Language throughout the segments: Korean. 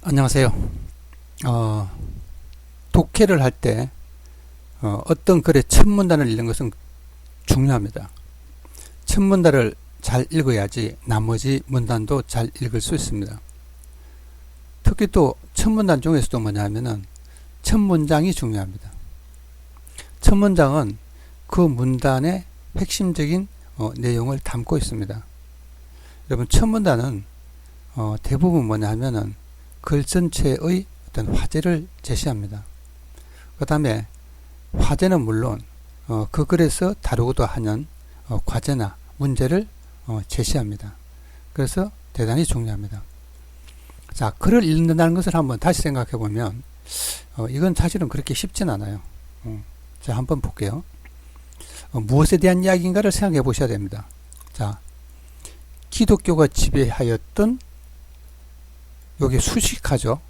안녕하세요. 독해를 할 때 어떤 글의 첫 문단을 읽는 것은 중요합니다. 첫 문단을 잘 읽어야지 나머지 문단도 잘 읽을 수 있습니다. 특히 또 첫 문단 중에서도 뭐냐 하면은 첫 문장이 중요합니다. 첫 문장은 그 문단의 핵심적인 내용을 담고 있습니다. 여러분, 첫 문단은 대부분 뭐냐 하면은 글 전체의 어떤 화제를 제시합니다. 그 다음에 화제는 물론 그 글에서 다루고도 하는 과제나 문제를 제시합니다. 그래서 대단히 중요합니다. 자, 글을 읽는다는 것을 한번 다시 생각해 보면 이건 사실은 그렇게 쉽진 않아요. 자, 한번 볼게요. 무엇에 대한 이야기인가를 생각해 보셔야 됩니다. 자, 기독교가 지배하였던 여기 수식하죠.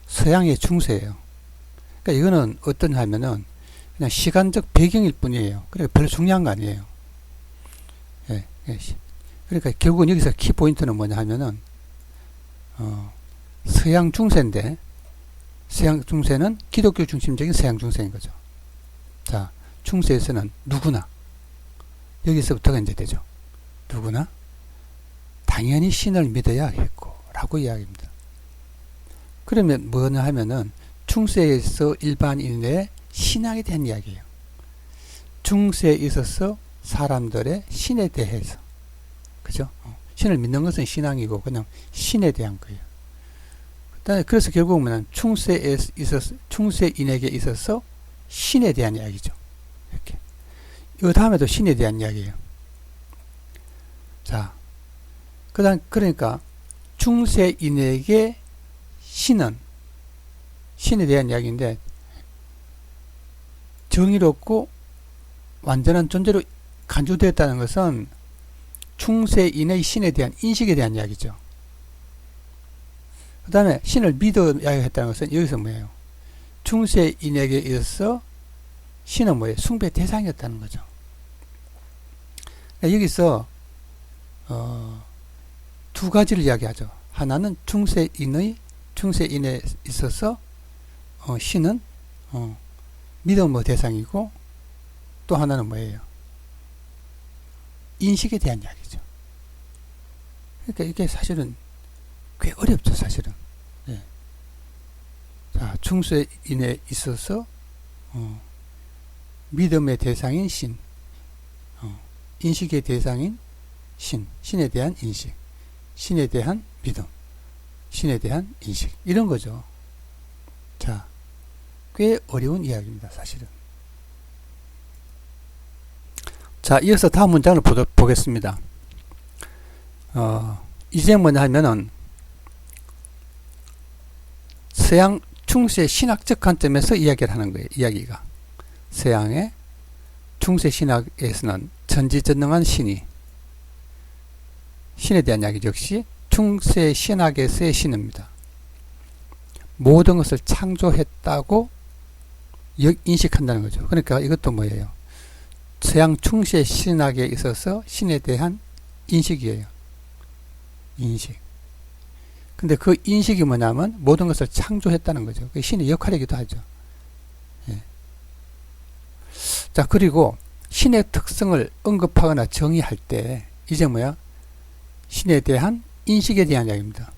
서양의 중세예요. 그러니까 이거는 어떠냐 하면은 그냥 시간적 배경일 뿐이에요. 그러니까 별로 중요한 거 아니에요. 예, 예. 그러니까 결국은 여기서 키포인트는 뭐냐 하면은 서양 중세인데 서양 중세는 기독교 중심적인 서양 중세인 거죠. 자, 중세에서는 누구나 여기서부터가 이제 되죠. 누구나 당연히 신을 믿어야 했고 라고 이야기합니다. 그러면 뭐냐 하면은 중세에서 일반인의 신앙에 대한 이야기예요. 중세에 있어서 사람들의 신에 대해서, 그죠? 신을 믿는 것은 신앙이고 그냥 신에 대한 거예요. 그래서 결국은 중세에 있어서 중세인에게 있어서 신에 대한 이야기죠. 이렇게. 이 다음에도 신에 대한 이야기예요. 자, 그러니까 중세인에게 신은 신에 대한 이야기인데 정의롭고 완전한 존재로 간주되었다는 것은 중세인의 신에 대한 인식에 대한 이야기죠. 그 다음에 신을 믿어야 했다는 것은 여기서 뭐예요? 중세인에게 있어서 신은 뭐예요? 숭배 대상이었다는 거죠. 여기서 두 가지를 이야기하죠. 하나는 중세인에 있어서 신은 믿음의 대상이고, 또 하나는 뭐예요? 인식에 대한 이야기죠. 그러니까 이게 사실은 꽤 어렵죠, 사실은. 예. 자, 중세인에 있어서 믿음의 대상인 신, 인식의 대상인 신에 대한 인식, 신에 대한 믿음, 신에 대한 인식, 이런 거죠. 자, 꽤 어려운 이야기입니다, 사실은. 자, 이어서 다음 문장을 보겠습니다. 이제 뭐냐 하면은 서양 중세 신학적 관점에서 이야기를 하는 거예요. 이야기가 서양의 중세 신학에서는 전지전능한 신에 대한 이야기 역시 중세 신학에서의 신입니다. 모든 것을 창조했다고 인식한다는 거죠. 그러니까 이것도 뭐예요? 서양 중세 신학에 있어서 신에 대한 인식이에요. 인식. 근데 그 인식이 뭐냐면 모든 것을 창조했다는 거죠. 그게 신의 역할이기도 하죠. 예. 자, 그리고 신의 특성을 언급하거나 정의할 때 이제 뭐야? 신에 대한 인식에 대한 이야기입니다.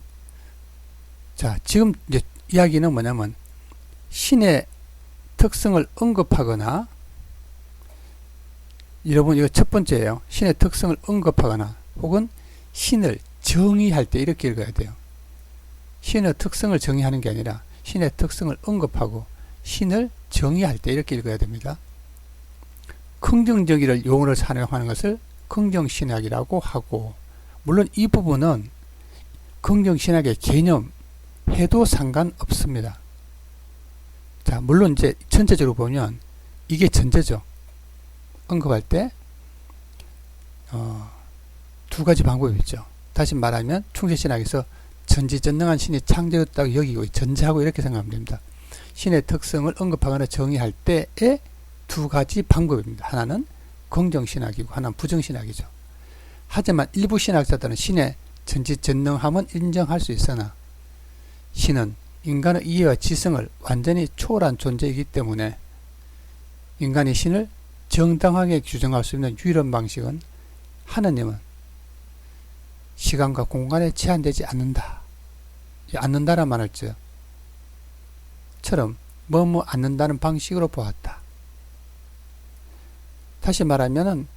자, 지금 이제 이야기는 뭐냐면 신의 특성을 언급하거나, 여러분 이거 첫 번째예요. 신의 특성을 언급하거나 혹은 신을 정의할 때 이렇게 읽어야 돼요. 신의 특성을 정의하는 게 아니라 신의 특성을 언급하고 신을 정의할 때 이렇게 읽어야 됩니다. 긍정적이를 용어로 사용하는 것을 긍정신학이라고 하고, 물론 이 부분은 긍정신학의 개념 해도 상관없습니다. 자, 물론 이제 전체적으로 보면 이게 전제죠. 언급할 때 두 가지 방법이 있죠. 다시 말하면 중세신학에서 전지전능한 신이 창조했다고 여기고 전제하고 이렇게 생각하면 됩니다. 신의 특성을 언급하거나 정의할 때의 두 가지 방법입니다. 하나는 긍정신학이고 하나는 부정신학이죠. 하지만 일부 신학자들은 신의 전지전능함은 인정할 수 있으나 신은 인간의 이해와 지성을 완전히 초월한 존재이기 때문에 인간이 신을 정당하게 규정할 수 있는 유일한 방식은 하느님은 시간과 공간에 제한되지 않는다. 않는다란 말을 처럼 뭐뭐 않는다는 방식으로 보았다. 다시 말하면은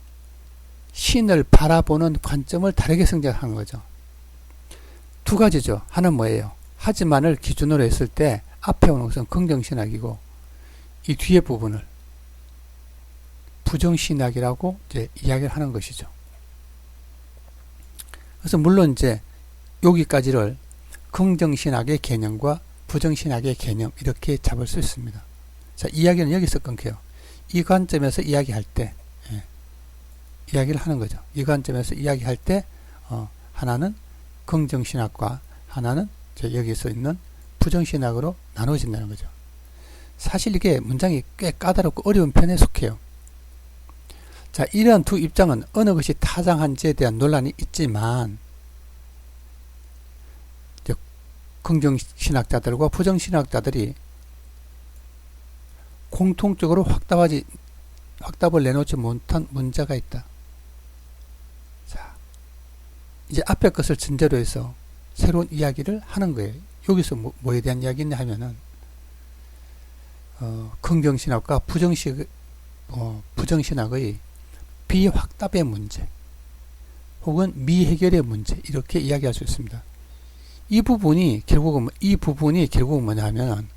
신을 바라보는 관점을 다르게 성장한 거죠. 두 가지죠. 하나는 뭐예요? 하지만을 기준으로 했을 때 앞에 오는 것은 긍정신학이고 이 뒤에 부분을 부정신학이라고 이제 이야기를 하는 것이죠. 그래서 물론 이제 여기까지를 긍정신학의 개념과 부정신학의 개념 이렇게 잡을 수 있습니다. 자, 이야기는 여기서 끊겨요. 이 관점에서 이야기할 때 이야기를 하는 거죠. 이 관점에서 이야기할 때 하나는 긍정신학과 하나는 여기서 있는 부정신학으로 나눠진다는 거죠. 사실 이게 문장이 꽤 까다롭고 어려운 편에 속해요. 자, 이러한 두 입장은 어느 것이 타당한지에 대한 논란이 있지만 긍정신학자들과 부정신학자들이 공통적으로 확답을 내놓지 못한 문제가 있다. 자, 이제 앞에 것을 전제로 해서 새로운 이야기를 하는 거예요. 여기서 뭐에 대한 이야기냐 하면은 긍정신학과 부정신학의 비확답의 문제 혹은 미해결의 문제 이렇게 이야기할 수 있습니다. 이 부분이 결국은 뭐냐 하면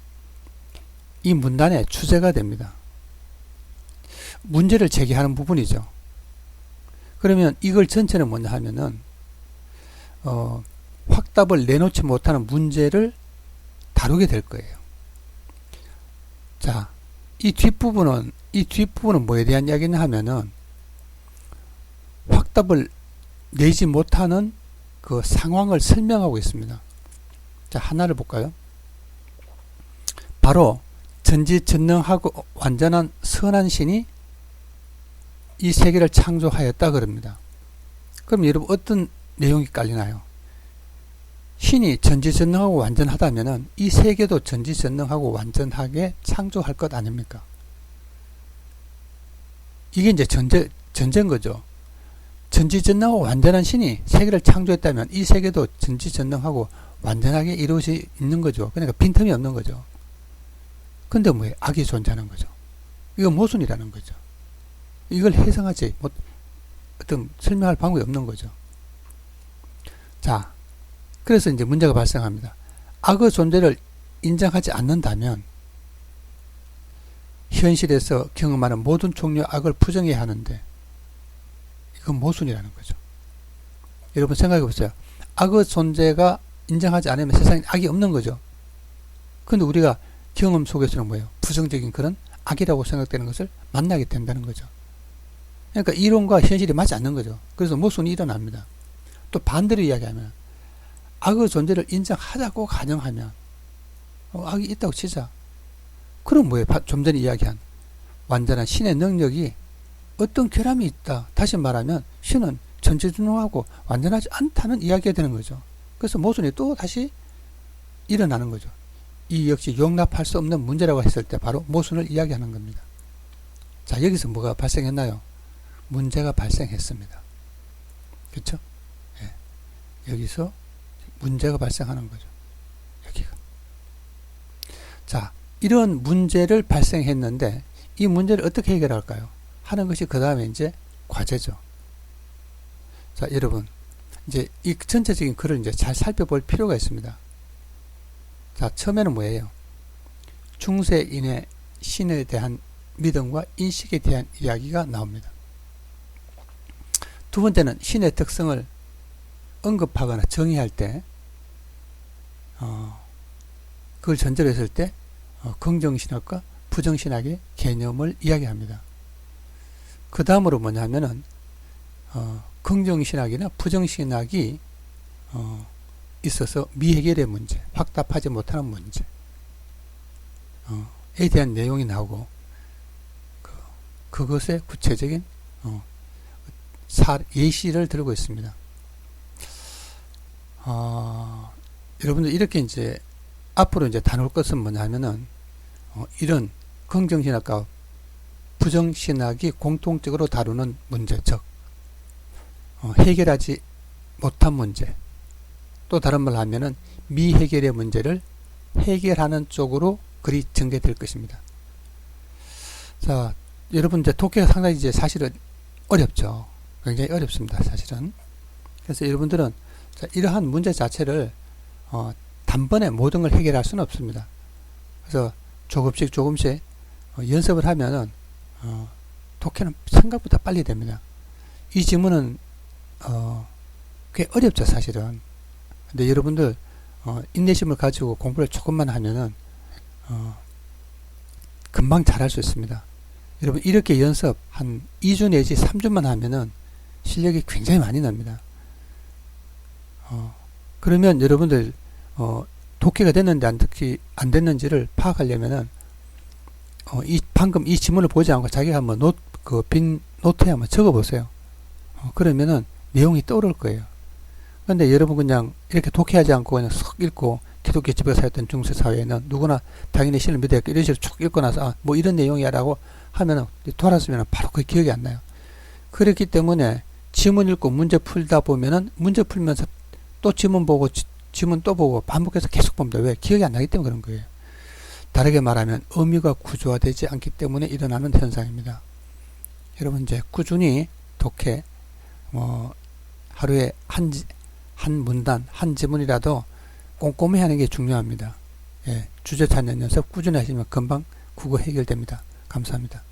이 문단의 주제가 됩니다. 문제를 제기하는 부분이죠. 그러면 이걸 전체는 뭐냐 하면은 확답을 내놓지 못하는 문제를 다루게 될 거예요. 자, 이 뒷부분은 뭐에 대한 이야기냐 하면은 확답을 내지 못하는 그 상황을 설명하고 있습니다. 자, 하나를 볼까요? 바로 전지전능하고 완전한 선한 신이 이 세계를 창조하였다 그럽니다. 그럼 여러분 어떤 내용이 깔리나요? 신이 전지전능하고 완전하다면은 이 세계도 전지전능하고 완전하게 창조할 것 아닙니까? 이게 이제 전제인 거죠. 전지전능하고 완전한 신이 세계를 창조했다면 이 세계도 전지전능하고 완전하게 이루어져 있는 거죠. 그러니까 빈틈이 없는 거죠. 근데 뭐예요? 악이 존재하는 거죠. 이건 모순이라는 거죠. 이걸 해석하지 어떤 설명할 방법이 없는 거죠. 자, 그래서 이제 문제가 발생합니다. 악의 존재를 인정하지 않는다면 현실에서 경험하는 모든 종류의 악을 부정해야 하는데 이건 모순이라는 거죠. 여러분 생각해 보세요. 악의 존재가 인정하지 않으면 세상에 악이 없는 거죠. 근데 우리가 경험 속에서는 뭐예요? 부정적인 그런 악이라고 생각되는 것을 만나게 된다는 거죠. 그러니까 이론과 현실이 맞지 않는 거죠. 그래서 모순이 일어납니다. 또 반대로 이야기하면 악의 존재를 인정하자고 가정하면 악이 있다고 치자. 그럼 뭐예요? 좀 전에 이야기한 완전한 신의 능력이 어떤 결함이 있다. 다시 말하면 신은 전지전능하고 완전하지 않다는 이야기가 되는 거죠. 그래서 모순이 또 다시 일어나는 거죠. 이 역시 용납할 수 없는 문제라고 했을 때 바로 모순을 이야기하는 겁니다. 자, 여기서 뭐가 발생했나요? 문제가 발생했습니다. 그렇죠? 예. 여기서 문제가 발생하는 거죠. 여기가. 자, 이런 문제를 발생했는데 이 문제를 어떻게 해결할까요? 하는 것이 그 다음에 이제 과제죠. 자, 여러분 이제 이 전체적인 글을 이제 잘 살펴볼 필요가 있습니다. 자, 처음에는 뭐예요? 중세인의 신에 대한 믿음과 인식에 대한 이야기가 나옵니다. 두 번째는 신의 특성을 언급하거나 정의할 때 그걸 전제로 했을 때 긍정신학과 부정신학의 개념을 이야기합니다. 그 다음으로 뭐냐 하면은 긍정신학이나 부정신학이 있어서 미해결의 문제, 확답하지 못하는 문제 에 대한 내용이 나오고 그것의 구체적인 예시를 들고 있습니다. 여러분들 이렇게 이제 앞으로 이제 다룰 것은 뭐냐면은 이런 긍정신학과 부정신학이 공통적으로 다루는 문제, 즉 해결하지 못한 문제, 또 다른 말로 하면은 미해결의 문제를 해결하는 쪽으로 글이 전개될 것입니다. 자, 여러분 이제 독해가 상당히 이제 사실은 어렵죠. 굉장히 어렵습니다, 사실은. 그래서 여러분들은 이러한 문제 자체를 단번에 모든 걸 해결할 수는 없습니다. 그래서 조금씩 연습을 하면은 독해는 생각보다 빨리 됩니다. 이 지문은 꽤 어렵죠, 사실은. 근데 여러분들 인내심을 가지고 공부를 조금만 하면은 금방 잘할 수 있습니다. 여러분 이렇게 연습 한 2주 내지 3주만 하면은 실력이 굉장히 많이 납니다. 그러면 여러분들 독해가 됐는지 안 됐는지를 파악하려면은 방금 이 지문을 보지 않고 자기가 한번 빈 노트에 한번 적어 보세요. 그러면은 내용이 떠오를 거예요. 근데 여러분 그냥 이렇게 독해하지 않고 그냥 쏙 읽고 기독교 집에서 살던 중세 사회에는 누구나 당연히 신을 믿어야 이런 식으로 쭉 읽고 나서 뭐 이런 내용이야라고 하면은 돌아서면 바로 그 기억이 안 나요. 그렇기 때문에 지문 읽고 문제 풀다 보면은 문제 풀면서 또 지문 보고 지문 또 보고 반복해서 계속 봅니다. 왜? 기억이 안 나기 때문에 그런 거예요. 다르게 말하면 의미가 구조화되지 않기 때문에 일어나는 현상입니다. 여러분 이제 꾸준히 독해 하루에 한 문단 한 지문이라도 꼼꼼히 하는 게 중요합니다. 예, 주제 찾는 연습 꾸준히 하시면 금방 국어 해결됩니다. 감사합니다.